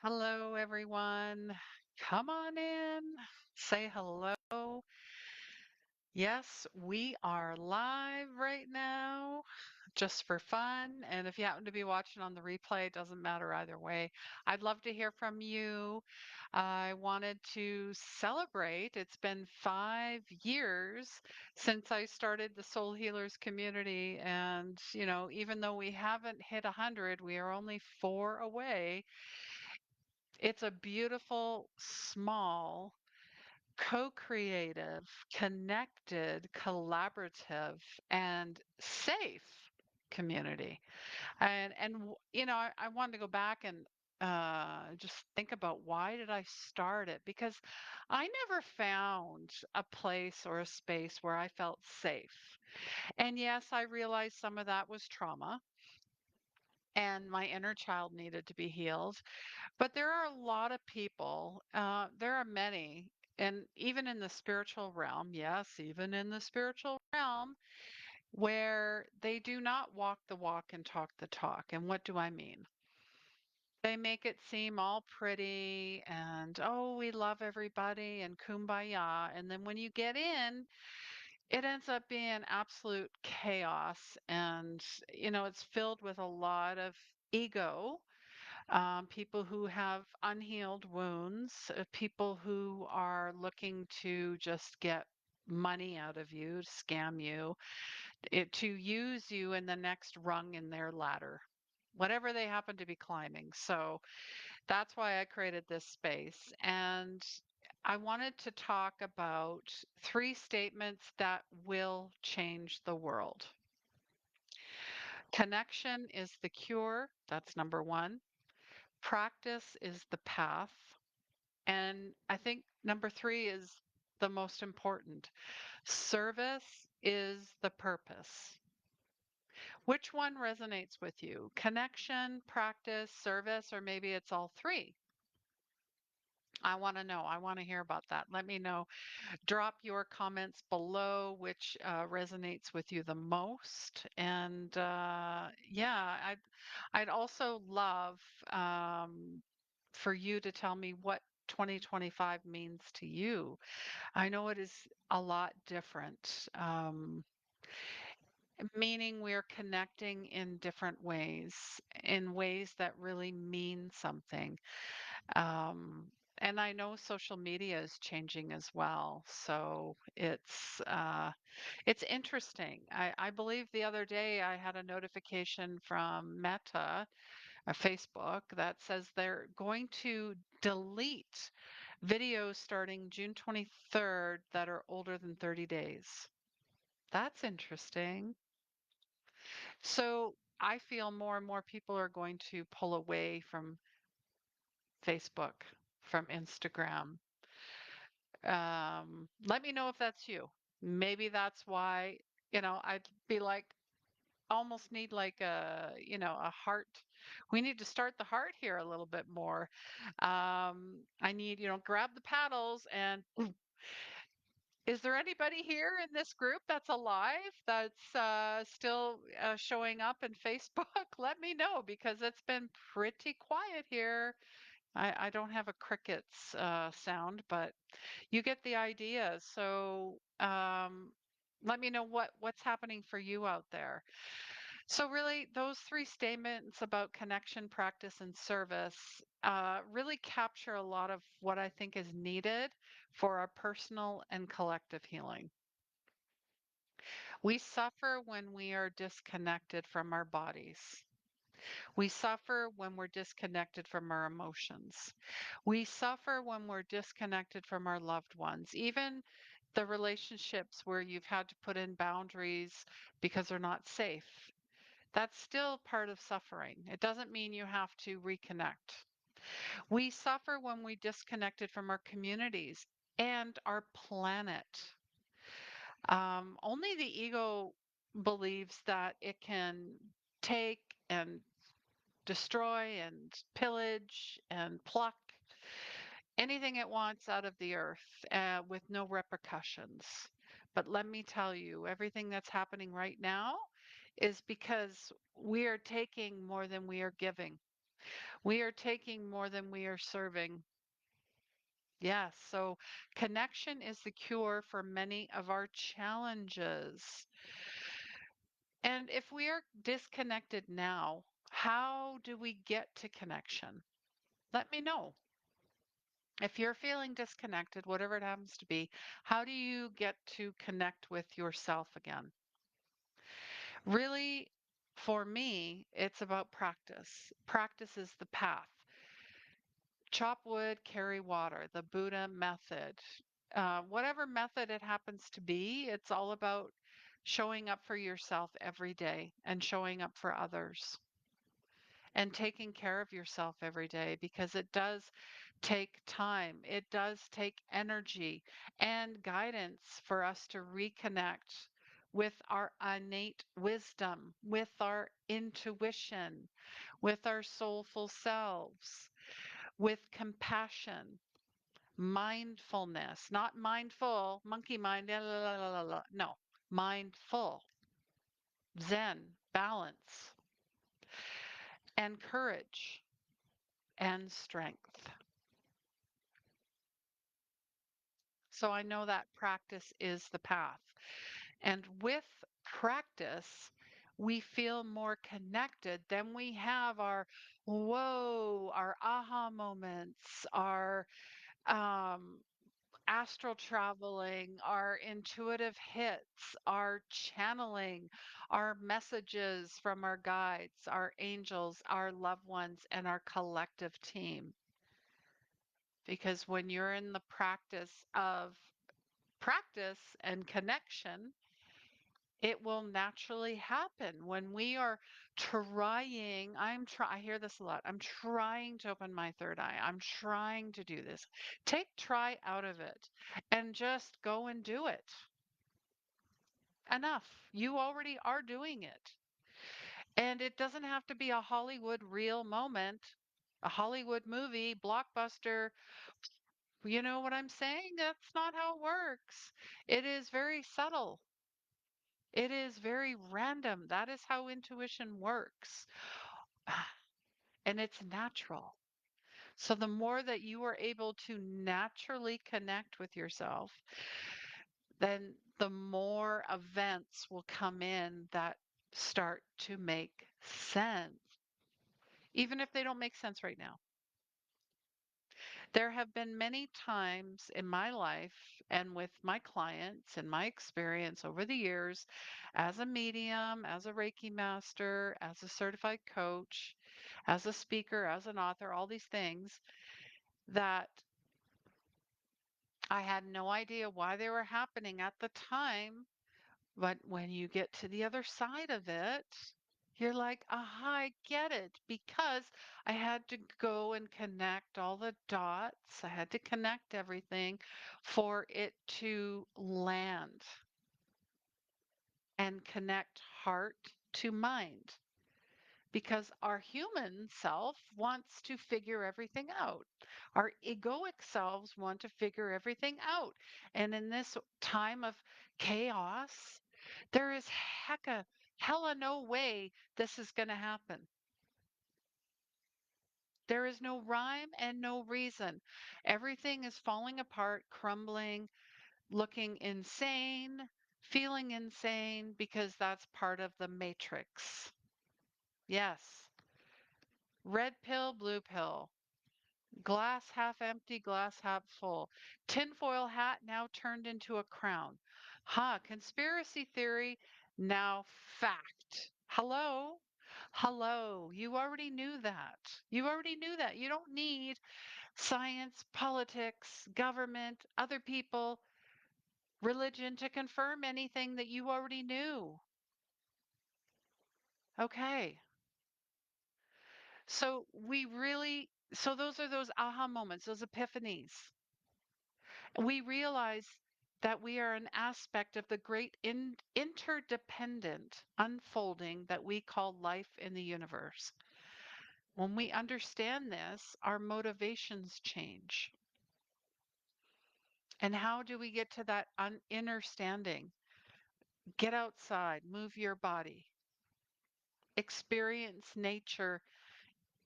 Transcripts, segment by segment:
Hello, everyone. Come on in, say hello. Yes, we are live right now just for fun. And if you happen to be watching on the replay, it doesn't matter either way. I'd love to hear from you. I wanted to celebrate. It's been 5 years since I started the Soul Healers community. And, even though we haven't hit 100, we are only four away. It's a beautiful, small, co-creative, connected, collaborative, and safe community. I wanted to go back and just think about why did I start it? Because I never found a place or a space where I felt safe. And yes, I realized some of that was trauma and my inner child needed to be healed. But there are a lot of people, there are many, and even in the spiritual realm, yes, even in the spiritual realm, where they do not walk the walk and talk the talk. And what do I mean? They make it seem all pretty and, oh, we love everybody and kumbaya. And then when you get in, it ends up being absolute chaos. And, it's filled with a lot of ego, people who have unhealed wounds, people who are looking to just get money out of you, scam you, to use you in the next rung in their ladder, whatever they happen to be climbing. So that's why I created this space. And I wanted to talk about three statements that will change the world. Connection is the cure. That's number one. Practice is the path. And I think number three is the most important. Service is the purpose. Which one resonates with you? Connection, practice, service, or maybe it's all three? I want to know. I want to hear about that. Let me know. Drop your comments below, which resonates with you the most. And yeah, I'd also love for you to tell me what 2025 means to you. I know it is a lot different, meaning we're connecting in different ways, in ways that really mean something. Um, and I know social media is changing as well, so it's interesting. I believe the other day I had a notification from Meta, Facebook, that says they're going to delete videos starting June 23rd that are older than 30 days. That's interesting. So I feel more and more people are going to pull away from Facebook, from Instagram. Let me know if that's you. Maybe that's why, I'd be like, almost need like a heart. We need to start the heart here a little bit more. I need, grab the paddles and is there anybody here in this group that's alive that's still showing up in Facebook? Let me know because it's been pretty quiet here. I don't have a crickets sound, but you get the idea. So let me know what's happening for you out there. So really, those three statements about connection, practice, and service really capture a lot of what I think is needed for our personal and collective healing. We suffer when we are disconnected from our bodies. We suffer when we're disconnected from our emotions. We suffer when we're disconnected from our loved ones, even the relationships where you've had to put in boundaries because they're not safe. That's still part of suffering. It doesn't mean you have to reconnect. We suffer when we disconnected from our communities and our planet. Only the ego believes that it can take and destroy and pillage and pluck anything it wants out of the earth with no repercussions. But let me tell you, everything that's happening right now is because we are taking more than we are giving. We are taking more than we are serving. Yes, so connection is the cure for many of our challenges. And if we are disconnected now, how do we get to connection? Let me know. If you're feeling disconnected, whatever it happens to be, how do you get to connect with yourself again? Really, for me, it's about practice. Practice is the path. Chop wood, carry water, the Buddha method. Whatever method it happens to be, it's all about showing up for yourself every day and showing up for others and taking care of yourself every day because it does take time. It does take energy and guidance for us to reconnect with our innate wisdom, with our intuition, with our soulful selves, with compassion, mindfulness, not mindful, monkey mind, la, la, la, la, la. No, mindful, zen, balance, and courage and strength. So I know that practice is the path. And with practice, we feel more connected. Then we have our whoa, our aha moments, our um, astral traveling, our intuitive hits, our channeling, our messages from our guides, our angels, our loved ones, and our collective team. Because when you're in the practice and connection, it will naturally happen when we are trying. I hear this a lot. I'm trying to open my third eye. I'm trying to do this. Take try out of it and just go and do it. Enough. You already are doing it. And it doesn't have to be a Hollywood real moment, a Hollywood movie, blockbuster. You know what I'm saying? That's not how it works. It is very subtle. It is very random. That is how intuition works. And it's natural. So the more that you are able to naturally connect with yourself, then the more events will come in that start to make sense, even if they don't make sense right now. There have been many times in my life and with my clients and my experience over the years as a medium, as a Reiki master, as a certified coach, as a speaker, as an author, all these things that I had no idea why they were happening at the time. But when you get to the other side of it, you're like, aha, I get it. Because I had to go and connect all the dots. I had to connect everything for it to land and connect heart to mind. Because our human self wants to figure everything out. Our egoic selves want to figure everything out. And in this time of chaos, there is hella no way this is going to happen. There is no rhyme and no reason. Everything is falling apart, crumbling, looking insane, feeling insane because that's part of the matrix. Yes. Red pill, blue pill. Glass half empty, glass half full. Tinfoil hat now turned into a crown. Conspiracy theory, now fact. Hello? Hello. You already knew that. You already knew that. You don't need science, politics, government, other people, religion to confirm anything that you already knew. Okay. So those are those aha moments, those epiphanies. We realize that we are an aspect of the great interdependent unfolding that we call life in the universe. When we understand this, our motivations change. And how do we get to that understanding? Get outside, move your body, experience nature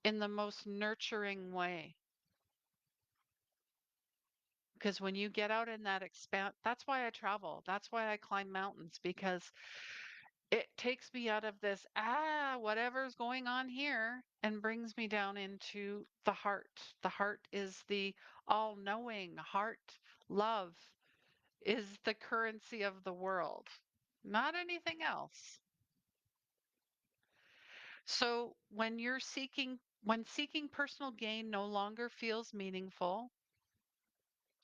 in the most nurturing way. Because when you get out in that expand, that's why I travel. That's why I climb mountains because it takes me out of this, whatever's going on here and brings me down into the heart. The heart is the all knowing heart. Love is the currency of the world, not anything else. So when seeking personal gain no longer feels meaningful,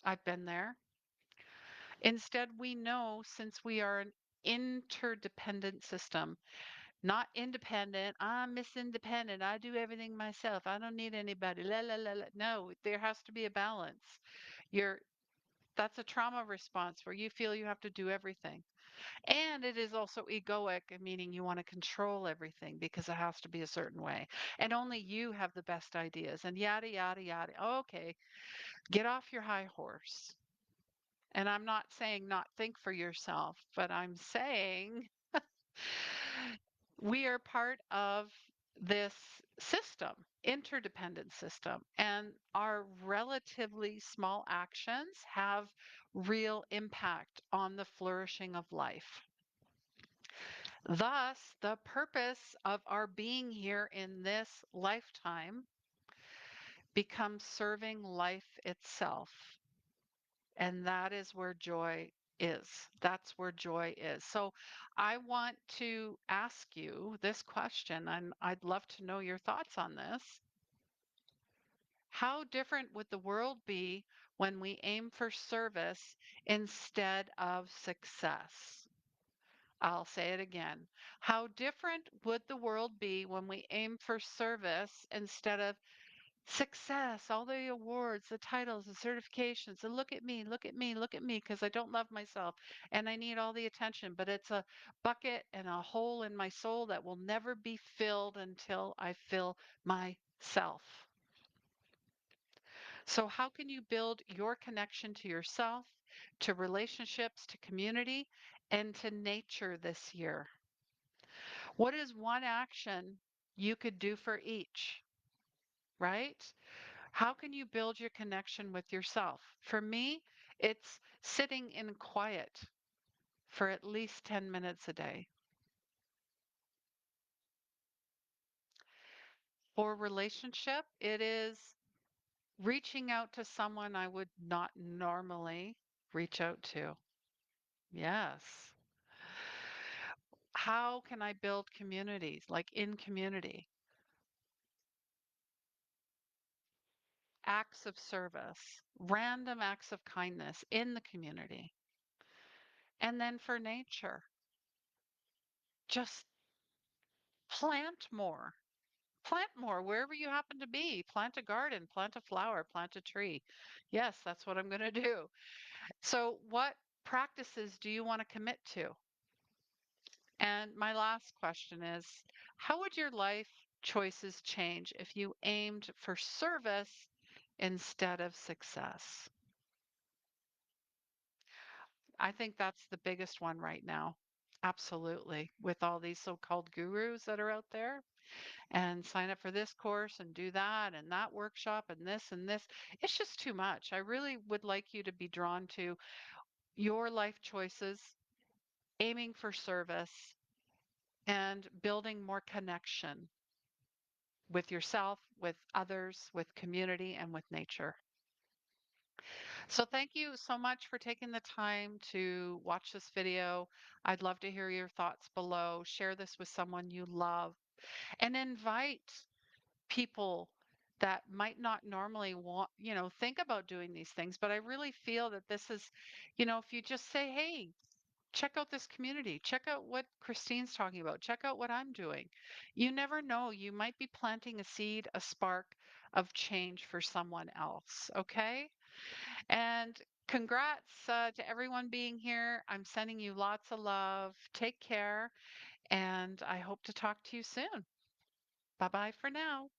I've been there. Instead, we know since we are an interdependent system, not independent. I'm Miss Independent. I do everything myself. I don't need anybody. La la la la. No, there has to be a balance. You're That's a trauma response where you feel you have to do everything. And it is also egoic, meaning you want to control everything because it has to be a certain way. And only you have the best ideas and yada, yada, yada. Okay, get off your high horse. And I'm not saying not think for yourself, but I'm saying we are part of this system, interdependent system, and our relatively small actions have real impact on the flourishing of life. Thus, the purpose of our being here in this lifetime becomes serving life itself. And that is where joy is. That's where joy is. So I want to ask you this question, and I'd love to know your thoughts on this. How different would the world be when we aim for service instead of success? I'll say it again. How different would the world be when we aim for service instead of success, all the awards, the titles, the certifications, and look at me, look at me, look at me, because I don't love myself and I need all the attention. But it's a bucket and a hole in my soul that will never be filled until I fill myself. So, how can you build your connection to yourself, to relationships, to community, and to nature this year? What is one action you could do for each, right? How can you build your connection with yourself? For me, it's sitting in quiet for at least 10 minutes a day. For relationship, it is reaching out to someone I would not normally reach out to. Yes. How can I build communities, like in community? Acts of service, random acts of kindness in the community. And then for nature, just plant more. Plant more wherever you happen to be. Plant a garden, plant a flower, plant a tree. Yes, that's what I'm going to do. So, what practices do you want to commit to? And my last question is, how would your life choices change if you aimed for service instead of success? I think that's the biggest one right now. Absolutely. With all these so-called gurus that are out there and sign up for this course and do that and that workshop and this and this. It's just too much. I really would like you to be drawn to your life choices, aiming for service, and building more connection with yourself, with others, with community, and with nature. So thank you so much for taking the time to watch this video. I'd love to hear your thoughts below. Share this with someone you love and invite people that might not normally think about doing these things. But I really feel that this is, if you just say, hey, check out this community, check out what Christine's talking about, check out what I'm doing. You never know. You might be planting a seed, a spark of change for someone else. Okay. And congrats to everyone being here. I'm sending you lots of love. Take care. And I hope to talk to you soon. Bye bye for now.